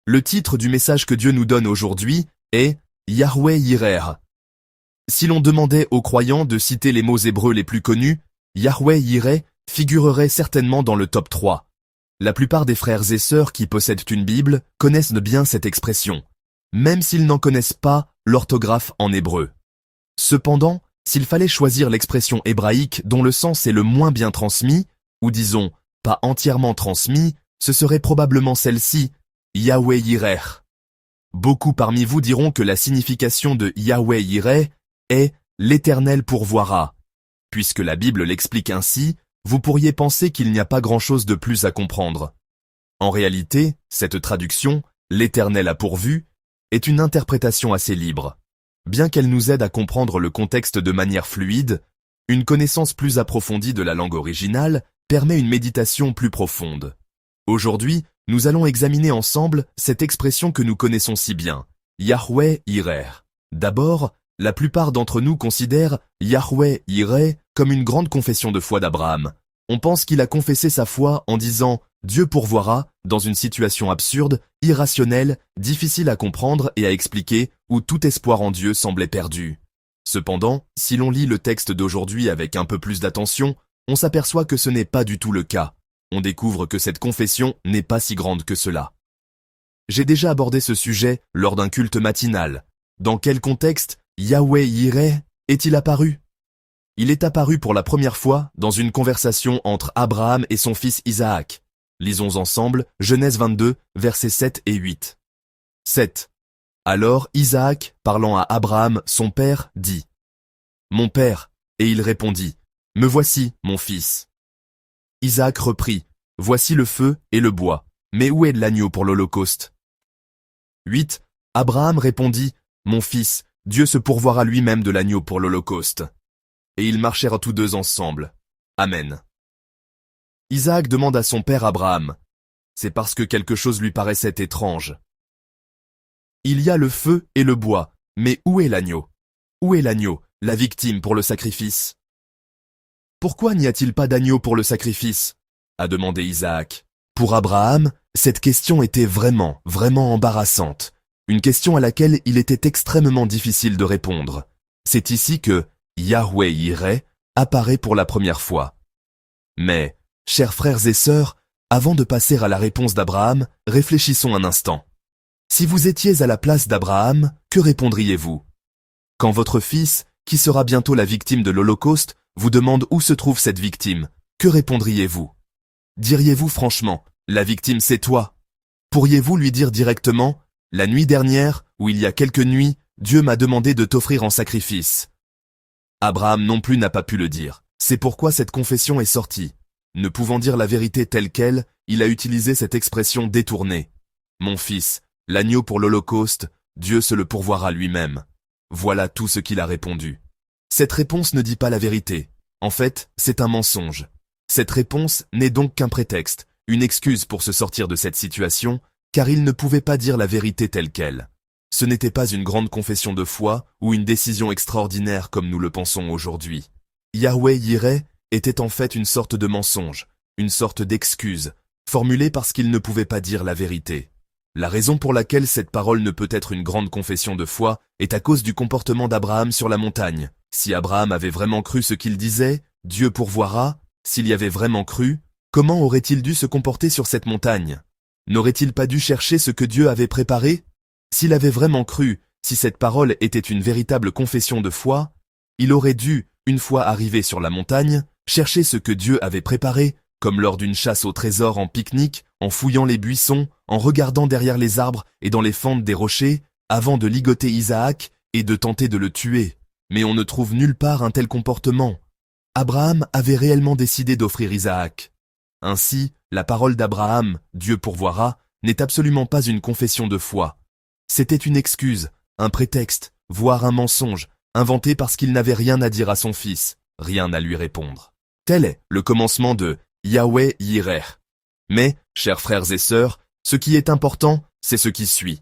Le titre du message que Dieu nous donne aujourd'hui est Yahweh Yireh. Si l'on demandait aux croyants de citer les mots hébreux les plus connus, Yahweh Yireh figurerait certainement dans le top 3. La plupart des frères et sœurs qui possèdent une Bible connaissent bien cette expression, même s'ils n'en connaissent pas l'orthographe en hébreu. Cependant, s'il fallait choisir l'expression hébraïque dont le sens est le moins bien transmis, ou disons, pas entièrement transmis, ce serait probablement celle-ci, Yahweh Yireh. Beaucoup parmi vous diront que la signification de Yahweh Yireh est « l'Éternel pourvoira ». Puisque la Bible l'explique ainsi, vous pourriez penser qu'il n'y a pas grand-chose de plus à comprendre. En réalité, cette traduction, « l'Éternel a pourvu », est une interprétation assez libre. Bien qu'elle nous aide à comprendre le contexte de manière fluide, une connaissance plus approfondie de la langue originale permet une méditation plus profonde. Aujourd'hui, nous allons examiner ensemble cette expression que nous connaissons si bien, Yahweh Yireh. D'abord, la plupart d'entre nous considèrent Yahweh Yireh comme une grande confession de foi d'Abraham. On pense qu'il a confessé sa foi en disant « Dieu pourvoira » dans une situation absurde, irrationnelle, difficile à comprendre et à expliquer, où tout espoir en Dieu semblait perdu. Cependant, si l'on lit le texte d'aujourd'hui avec un peu plus d'attention, on s'aperçoit que ce n'est pas du tout le cas. On découvre que cette confession n'est pas si grande que cela. J'ai déjà abordé ce sujet lors d'un culte matinal. Dans quel contexte Yahweh Yireh est-il apparu? Il est apparu pour la première fois dans une conversation entre Abraham et son fils Isaac. Lisons ensemble Genèse 22, versets 7 et 8. 7. Alors Isaac, parlant à Abraham, son père, dit « Mon père » et il répondit « Me voici, mon fils ». Isaac reprit « Voici le feu et le bois, mais où est l'agneau pour l'holocauste » 8. Abraham répondit « Mon fils, Dieu se pourvoira lui-même de l'agneau pour l'holocauste. » Et ils marchèrent tous deux ensemble. Amen. Isaac demande à son père Abraham. C'est parce que quelque chose lui paraissait étrange. Il y a le feu et le bois, mais où est l'agneau? Où est l'agneau, la victime pour le sacrifice? Pourquoi n'y a-t-il pas d'agneau pour le sacrifice? A demandé Isaac. Pour Abraham, cette question était vraiment embarrassante. Une question à laquelle il était extrêmement difficile de répondre. C'est ici que Yahweh Yireh apparaît pour la première fois. Mais, chers frères et sœurs, avant de passer à la réponse d'Abraham, réfléchissons un instant. Si vous étiez à la place d'Abraham, que répondriez-vous? Quand votre fils, qui sera bientôt la victime de l'Holocauste, vous demande où se trouve cette victime, que répondriez-vous? Diriez-vous franchement, la victime c'est toi? Pourriez-vous lui dire directement, la nuit dernière, ou il y a quelques nuits, Dieu m'a demandé de t'offrir en sacrifice? Abraham non plus n'a pas pu le dire. C'est pourquoi cette confession est sortie. Ne pouvant dire la vérité telle qu'elle, il a utilisé cette expression détournée. Mon fils, l'agneau pour l'Holocauste, Dieu se le pourvoira lui-même. Voilà tout ce qu'il a répondu. Cette réponse ne dit pas la vérité. En fait, c'est un mensonge. Cette réponse n'est donc qu'un prétexte, une excuse pour se sortir de cette situation, car il ne pouvait pas dire la vérité telle qu'elle. Ce n'était pas une grande confession de foi ou une décision extraordinaire comme nous le pensons aujourd'hui. Yahweh Yireh était en fait une sorte de mensonge, une sorte d'excuse, formulée parce qu'il ne pouvait pas dire la vérité. La raison pour laquelle cette parole ne peut être une grande confession de foi est à cause du comportement d'Abraham sur la montagne. Si Abraham avait vraiment cru ce qu'il disait, Dieu pourvoira, s'il y avait vraiment cru, comment aurait-il dû se comporter sur cette montagne? N'aurait-il pas dû chercher ce que Dieu avait préparé? S'il avait vraiment cru, si cette parole était une véritable confession de foi, il aurait dû, une fois arrivé sur la montagne, chercher ce que Dieu avait préparé, comme lors d'une chasse au trésor en pique-nique, en fouillant les buissons, en regardant derrière les arbres et dans les fentes des rochers, avant de ligoter Isaac et de tenter de le tuer. Mais on ne trouve nulle part un tel comportement. Abraham avait réellement décidé d'offrir Isaac. Ainsi, la parole d'Abraham, Dieu pourvoira, n'est absolument pas une confession de foi. C'était une excuse, un prétexte, voire un mensonge, inventé parce qu'il n'avait rien à dire à son fils, rien à lui répondre. Tel est le commencement de Yahweh Yireh. Mais, chers frères et sœurs, ce qui est important, c'est ce qui suit.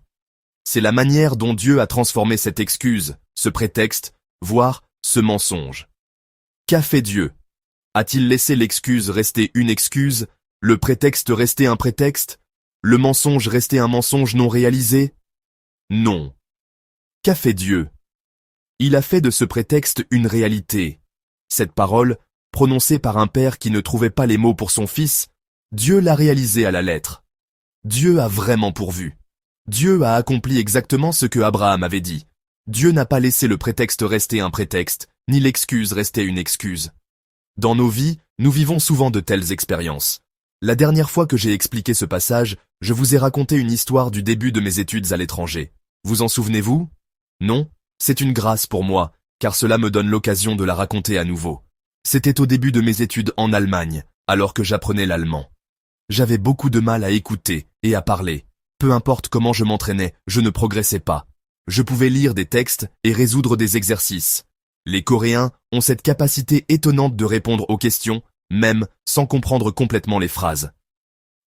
C'est la manière dont Dieu a transformé cette excuse, ce prétexte, voire ce mensonge. Qu'a fait Dieu? A-t-il laissé l'excuse rester une excuse, le prétexte rester un prétexte? Le mensonge restait un mensonge non réalisé? Non. Qu'a fait Dieu? Il a fait de ce prétexte une réalité. Cette parole, prononcée par un père qui ne trouvait pas les mots pour son fils, Dieu l'a réalisée à la lettre. Dieu a vraiment pourvu. Dieu a accompli exactement ce que Abraham avait dit. Dieu n'a pas laissé le prétexte rester un prétexte, ni l'excuse rester une excuse. Dans nos vies, nous vivons souvent de telles expériences. La dernière fois que j'ai expliqué ce passage, je vous ai raconté une histoire du début de mes études à l'étranger. Vous en souvenez-vous? Non? C'est une grâce pour moi, car cela me donne l'occasion de la raconter à nouveau. C'était au début de mes études en Allemagne, alors que j'apprenais l'allemand. J'avais beaucoup de mal à écouter et à parler. Peu importe comment je m'entraînais, je ne progressais pas. Je pouvais lire des textes et résoudre des exercices. Les Coréens ont cette capacité étonnante de répondre aux questions, même sans comprendre complètement les phrases.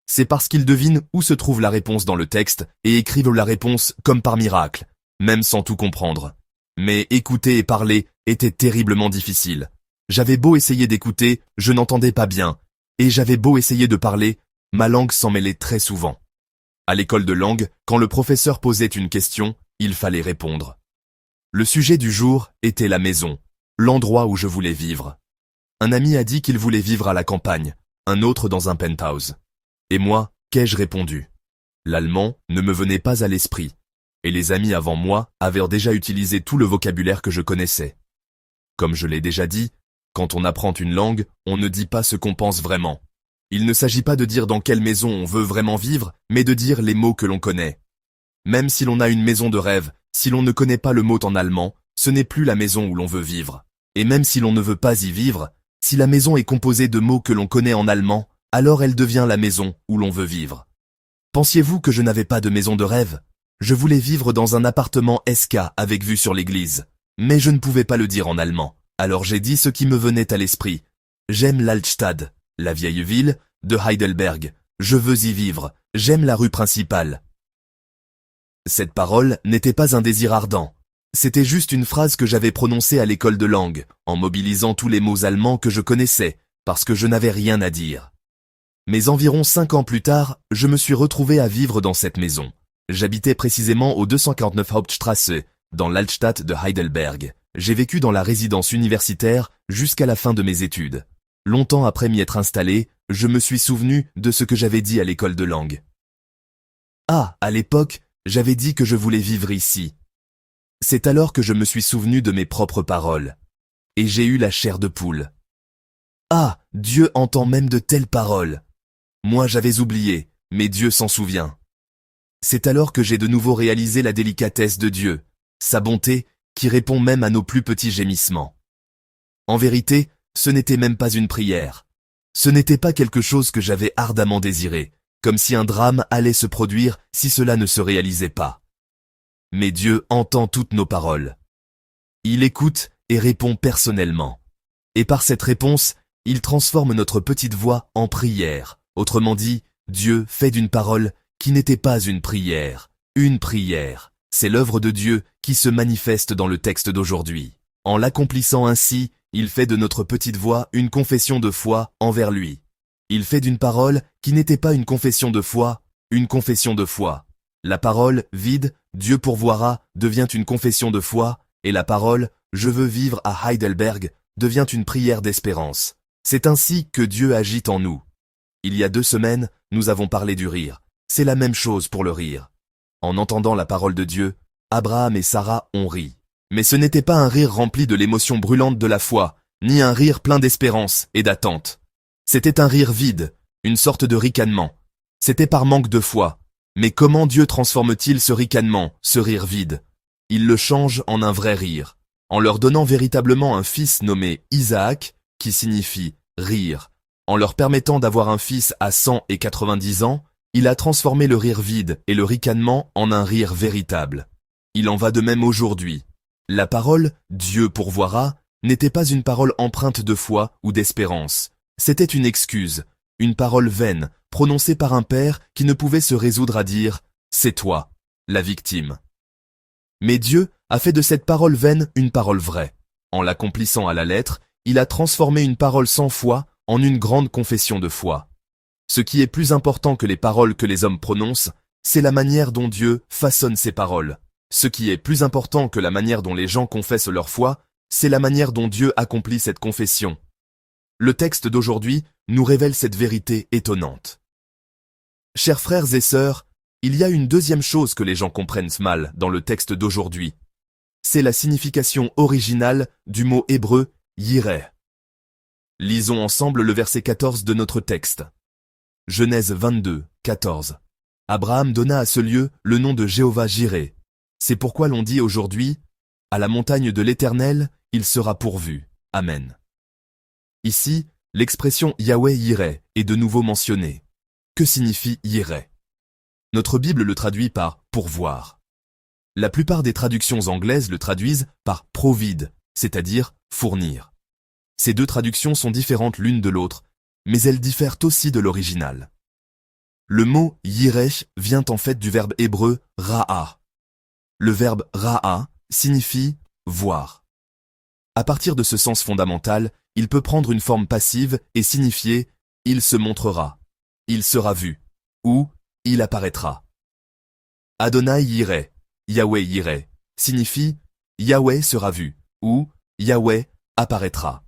C'est parce qu'ils devinent où se trouve la réponse dans le texte et écrivent la réponse comme par miracle, même sans tout comprendre. Mais écouter et parler était terriblement difficile. J'avais beau essayer d'écouter, je n'entendais pas bien, et j'avais beau essayer de parler, ma langue s'en mêlait très souvent. À l'école de langue, quand le professeur posait une question, il fallait répondre. Le sujet du jour était la maison, l'endroit où je voulais vivre. Un ami a dit qu'il voulait vivre à la campagne, un autre dans un penthouse. Et moi, qu'ai-je répondu? L'allemand ne me venait pas à l'esprit, et les amis avant moi avaient déjà utilisé tout le vocabulaire que je connaissais. Comme je l'ai déjà dit, quand on apprend une langue, on ne dit pas ce qu'on pense vraiment. Il ne s'agit pas de dire dans quelle maison on veut vraiment vivre, mais de dire les mots que l'on connaît. Même si l'on a une maison de rêve, si l'on ne connaît pas le mot en allemand, ce n'est plus la maison où l'on veut vivre. Et même si l'on ne veut pas y vivre, si la maison est composée de mots que l'on connaît en allemand, alors elle devient la maison où l'on veut vivre. Pensiez-vous que je n'avais pas de maison de rêve? Je voulais vivre dans un appartement SK avec vue sur l'église. Mais je ne pouvais pas le dire en allemand. Alors j'ai dit ce qui me venait à l'esprit. J'aime l'Altstadt, la vieille ville, de Heidelberg. Je veux y vivre. J'aime la rue principale. Cette parole n'était pas un désir ardent. C'était juste une phrase que j'avais prononcée à l'école de langue, en mobilisant tous les mots allemands que je connaissais, parce que je n'avais rien à dire. Mais environ 5 ans plus tard, je me suis retrouvé à vivre dans cette maison. J'habitais précisément au 249 Hauptstrasse, dans l'Altstadt de Heidelberg. J'ai vécu dans la résidence universitaire jusqu'à la fin de mes études. Longtemps après m'y être installé, je me suis souvenu de ce que j'avais dit à l'école de langue. Ah, à l'époque, j'avais dit que je voulais vivre ici. C'est alors que je me suis souvenu de mes propres paroles. Et j'ai eu la chair de poule. Ah, Dieu entend même de telles paroles. Moi j'avais oublié, mais Dieu s'en souvient. C'est alors que j'ai de nouveau réalisé la délicatesse de Dieu, sa bonté, qui répond même à nos plus petits gémissements. En vérité, ce n'était même pas une prière. Ce n'était pas quelque chose que j'avais ardemment désiré, comme si un drame allait se produire si cela ne se réalisait pas. Mais Dieu entend toutes nos paroles. Il écoute et répond personnellement. Et par cette réponse, il transforme notre petite voix en prière. Autrement dit, Dieu fait d'une parole qui n'était pas une prière. Une prière, c'est l'œuvre de Dieu qui se manifeste dans le texte d'aujourd'hui. En l'accomplissant ainsi, il fait de notre petite voix une confession de foi envers lui. Il fait d'une parole qui n'était pas une confession de foi, une confession de foi. La parole vide, Dieu pourvoira, devient une confession de foi, et la parole je veux vivre à Heidelberg devient une prière d'espérance. C'est ainsi que Dieu agit en nous. Il y a 2 semaines, nous avons parlé du rire. C'est la même chose pour le rire. En entendant la parole de Dieu, Abraham et Sarah ont ri. Mais ce n'était pas un rire rempli de l'émotion brûlante de la foi, ni un rire plein d'espérance et d'attente. C'était un rire vide, une sorte de ricanement. C'était par manque de foi. Mais comment Dieu transforme-t-il ce ricanement, ce rire vide? Il le change en un vrai rire, en leur donnant véritablement un fils nommé Isaac, qui signifie rire. En leur permettant d'avoir un fils à 190 ans, il a transformé le rire vide et le ricanement en un rire véritable. Il en va de même aujourd'hui. La parole « Dieu pourvoira » n'était pas une parole empreinte de foi ou d'espérance. C'était une excuse, une parole vaine, prononcée par un père qui ne pouvait se résoudre à dire « c'est toi, la victime ». Mais Dieu a fait de cette parole vaine une parole vraie. En l'accomplissant à la lettre, il a transformé une parole sans foi en une grande confession de foi. Ce qui est plus important que les paroles que les hommes prononcent, c'est la manière dont Dieu façonne ces paroles. Ce qui est plus important que la manière dont les gens confessent leur foi, c'est la manière dont Dieu accomplit cette confession. Le texte d'aujourd'hui nous révèle cette vérité étonnante. Chers frères et sœurs, il y a une deuxième chose que les gens comprennent mal dans le texte d'aujourd'hui. C'est la signification originale du mot hébreu « yireh ». Lisons ensemble le verset 14 de notre texte. Genèse 22, 14. Abraham donna à ce lieu le nom de Jéhovah-Jireh. C'est pourquoi l'on dit aujourd'hui, « À la montagne de l'Éternel, il sera pourvu. Amen. » Ici, l'expression Yahweh-Yireh est de nouveau mentionnée. Que signifie Yireh? Notre Bible le traduit par « pourvoir ». La plupart des traductions anglaises le traduisent par « provide », c'est-à-dire « fournir ». Ces deux traductions sont différentes l'une de l'autre, mais elles diffèrent aussi de l'original. Le mot « yireh » vient en fait du verbe hébreu « ra'a ». Le verbe « ra'a » signifie « voir ». À partir de ce sens fondamental, il peut prendre une forme passive et signifier « il se montrera »,« il sera vu » ou « il apparaîtra ». Adonai Yireh, Yahweh Yireh, signifie « Yahweh sera vu » ou « Yahweh apparaîtra ».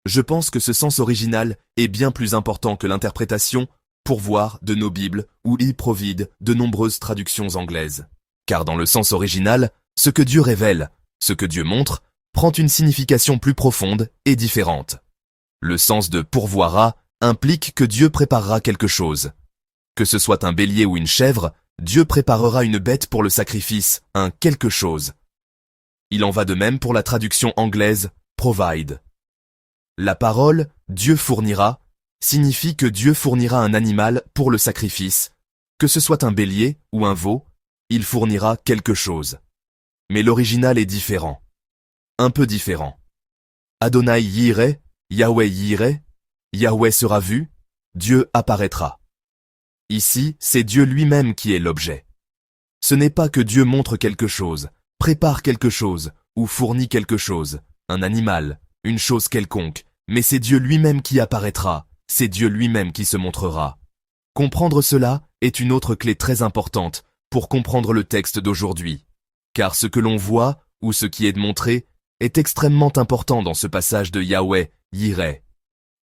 Je pense que ce sens original est bien plus important que l'interprétation « pourvoir » de nos Bibles ou « il provide » de nombreuses traductions anglaises. Car dans le sens original, ce que Dieu révèle, ce que Dieu montre, prend une signification plus profonde et différente. Le sens de « pourvoira » implique que Dieu préparera quelque chose. Que ce soit un bélier ou une chèvre, Dieu préparera une bête pour le sacrifice, un quelque chose. Il en va de même pour la traduction anglaise « provide ». La parole « Dieu fournira » signifie que Dieu fournira un animal pour le sacrifice. Que ce soit un bélier ou un veau, il fournira quelque chose. Mais l'original est différent. Un peu différent. Adonai Yireh, Yahweh Yireh, Yahweh sera vu, Dieu apparaîtra. Ici, c'est Dieu lui-même qui est l'objet. Ce n'est pas que Dieu montre quelque chose, prépare quelque chose ou fournit quelque chose, un animal, une chose quelconque, mais c'est Dieu lui-même qui apparaîtra, c'est Dieu lui-même qui se montrera. Comprendre cela est une autre clé très importante pour comprendre le texte d'aujourd'hui, car ce que l'on voit ou ce qui est montré est extrêmement important dans ce passage de Yahweh, Yireh.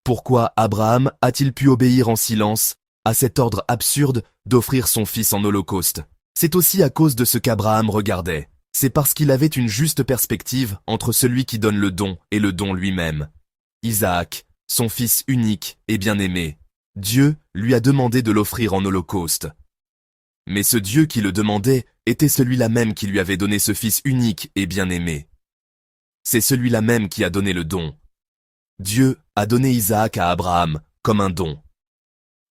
Pourquoi Abraham a-t-il pu obéir en silence à cet ordre absurde d'offrir son fils en holocauste? C'est aussi à cause de ce qu'Abraham regardait. C'est parce qu'il avait une juste perspective entre celui qui donne le don et le don lui-même. Isaac, son fils unique et bien-aimé. Dieu lui a demandé de l'offrir en holocauste. Mais ce Dieu qui le demandait était celui-là même qui lui avait donné ce fils unique et bien-aimé. C'est celui-là même qui a donné le don. Dieu a donné Isaac à Abraham comme un don.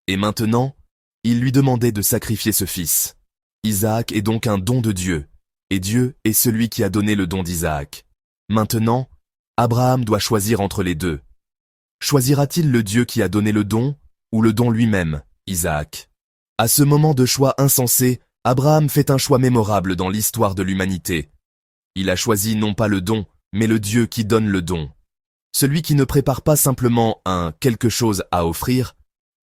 Et maintenant, il lui demandait de sacrifier ce fils. Isaac est donc un don de Dieu, et Dieu est celui qui a donné le don d'Isaac. Maintenant, Abraham doit choisir entre les deux. Choisira-t-il le Dieu qui a donné le don, ou le don lui-même, Isaac? À ce moment de choix insensé, Abraham fait un choix mémorable dans l'histoire de l'humanité. Il a choisi non pas le don, mais le Dieu qui donne le don. Celui qui ne prépare pas simplement un quelque chose à offrir,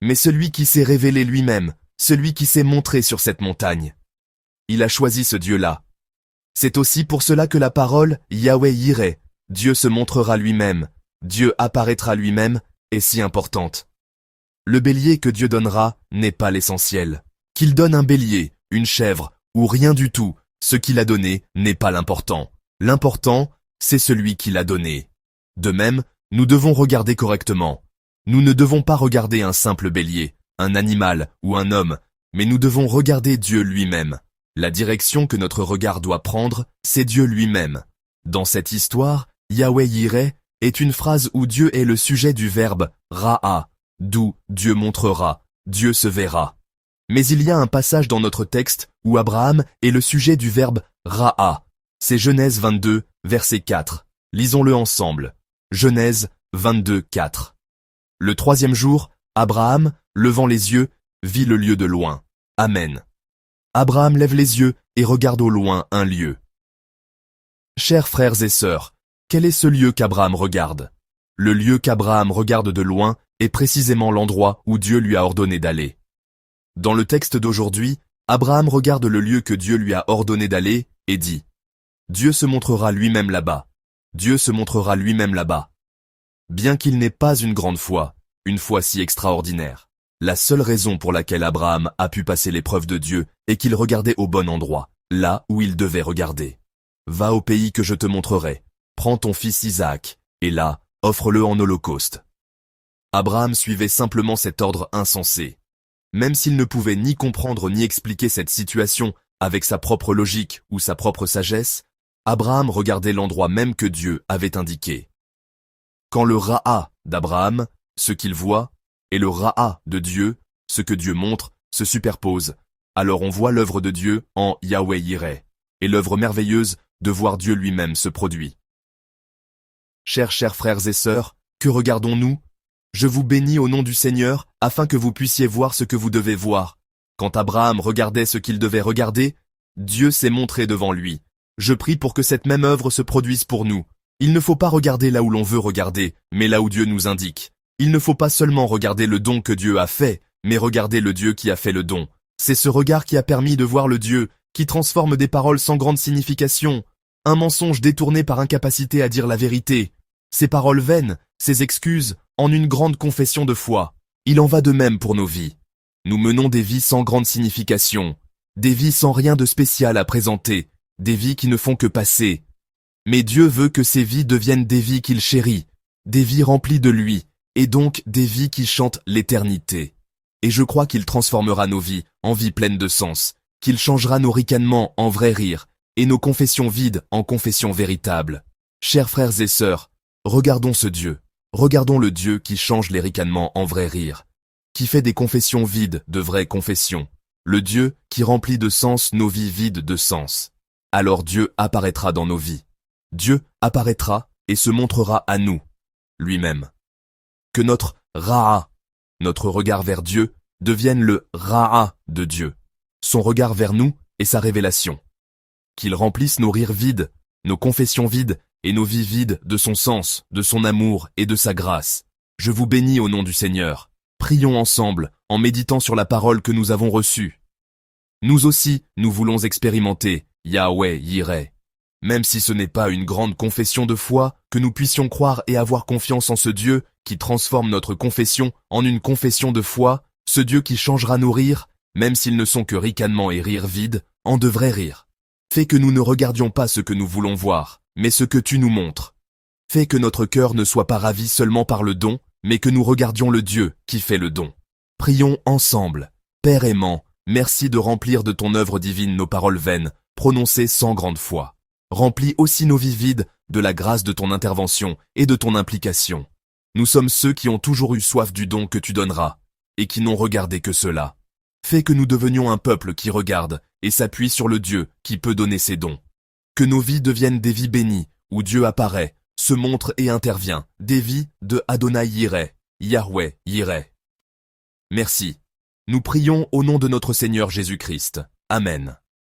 mais celui qui s'est révélé lui-même, celui qui s'est montré sur cette montagne. Il a choisi ce Dieu-là. C'est aussi pour cela que la parole Yahweh Yireh, Dieu se montrera lui-même, Dieu apparaîtra lui-même, est si importante. Le bélier que Dieu donnera n'est pas l'essentiel. Qu'il donne un bélier, une chèvre ou rien du tout, ce qu'il a donné n'est pas l'important. L'important, c'est celui qui l'a donné. De même, nous devons regarder correctement. Nous ne devons pas regarder un simple bélier, un animal ou un homme, mais nous devons regarder Dieu lui-même. La direction que notre regard doit prendre, c'est Dieu lui-même. Dans cette histoire, Yahweh Yireh est une phrase où Dieu est le sujet du verbe ra'a, d'où Dieu montrera, Dieu se verra. Mais il y a un passage dans notre texte où Abraham est le sujet du verbe ra'a. C'est Genèse 22, verset 4. Lisons-le ensemble. Genèse 22, 4. Le troisième jour, Abraham, levant les yeux, vit le lieu de loin. Amen. Abraham lève les yeux et regarde au loin un lieu. Chers frères et sœurs, quel est ce lieu qu'Abraham regarde? Le lieu qu'Abraham regarde de loin est précisément l'endroit où Dieu lui a ordonné d'aller. Dans le texte d'aujourd'hui, Abraham regarde le lieu que Dieu lui a ordonné d'aller et dit « Dieu se montrera lui-même là-bas. Dieu se montrera lui-même là-bas. » Bien qu'il n'ait pas une grande foi, une foi si extraordinaire, la seule raison pour laquelle Abraham a pu passer l'épreuve de Dieu est qu'il regardait au bon endroit, là où il devait regarder. « Va au pays que je te montrerai, prends ton fils Isaac, et là, offre-le en holocauste. » Abraham suivait simplement cet ordre insensé. Même s'il ne pouvait ni comprendre ni expliquer cette situation avec sa propre logique ou sa propre sagesse, Abraham regardait l'endroit même que Dieu avait indiqué. Quand le Ra'a d'Abraham, ce qu'il voit, et le Ra'a de Dieu, ce que Dieu montre, se superposent, alors on voit l'œuvre de Dieu en Yahweh Yireh, et l'œuvre merveilleuse de voir Dieu lui-même se produit. Chers frères et sœurs, que regardons-nous ? Je vous bénis au nom du Seigneur, afin que vous puissiez voir ce que vous devez voir. Quand Abraham regardait ce qu'il devait regarder, Dieu s'est montré devant lui. Je prie pour que cette même œuvre se produise pour nous. Il ne faut pas regarder là où l'on veut regarder, mais là où Dieu nous indique. Il ne faut pas seulement regarder le don que Dieu a fait, mais regarder le Dieu qui a fait le don. C'est ce regard qui a permis de voir le Dieu, qui transforme des paroles sans grande signification, un mensonge détourné par incapacité à dire la vérité, ces paroles vaines, ces excuses, en une grande confession de foi. Il en va de même pour nos vies. Nous menons des vies sans grande signification, des vies sans rien de spécial à présenter, des vies qui ne font que passer. Mais Dieu veut que ces vies deviennent des vies qu'il chérit, des vies remplies de lui, et donc des vies qui chantent l'éternité. Et je crois qu'il transformera nos vies en vies pleines de sens, qu'il changera nos ricanements en vrais rires, et nos confessions vides en confessions véritables. Chers frères et sœurs, regardons ce Dieu. Regardons le Dieu qui change les ricanements en vrais rires, qui fait des confessions vides de vraies confessions, le Dieu qui remplit de sens nos vies vides de sens. Alors Dieu apparaîtra dans nos vies. Dieu apparaîtra et se montrera à nous, lui-même. Que notre Ra'a, notre regard vers Dieu, devienne le Ra'a de Dieu, son regard vers nous et sa révélation. Qu'il remplisse nos rires vides, nos confessions vides, et nos vies vides de son sens, de son amour et de sa grâce. Je vous bénis au nom du Seigneur. Prions ensemble, en méditant sur la parole que nous avons reçue. Nous aussi, nous voulons expérimenter Yahweh Yireh. Même si ce n'est pas une grande confession de foi, que nous puissions croire et avoir confiance en ce Dieu qui transforme notre confession en une confession de foi, ce Dieu qui changera nos rires, même s'ils ne sont que ricanements et rires vides, en de vrais rires. Fais que nous ne regardions pas ce que nous voulons voir, mais ce que tu nous montres. Fais que notre cœur ne soit pas ravi seulement par le don, mais que nous regardions le Dieu qui fait le don. Prions ensemble. Père aimant, merci de remplir de ton œuvre divine nos paroles vaines, prononcées sans grande foi. Remplis aussi nos vies vides de la grâce de ton intervention et de ton implication. Nous sommes ceux qui ont toujours eu soif du don que tu donneras, et qui n'ont regardé que cela. Fais que nous devenions un peuple qui regarde et s'appuie sur le Dieu qui peut donner ses dons. Que nos vies deviennent des vies bénies, où Dieu apparaît, se montre et intervient, des vies de Adonai Yireh, Yahweh Yireh. Merci. Nous prions au nom de notre Seigneur Jésus-Christ. Amen.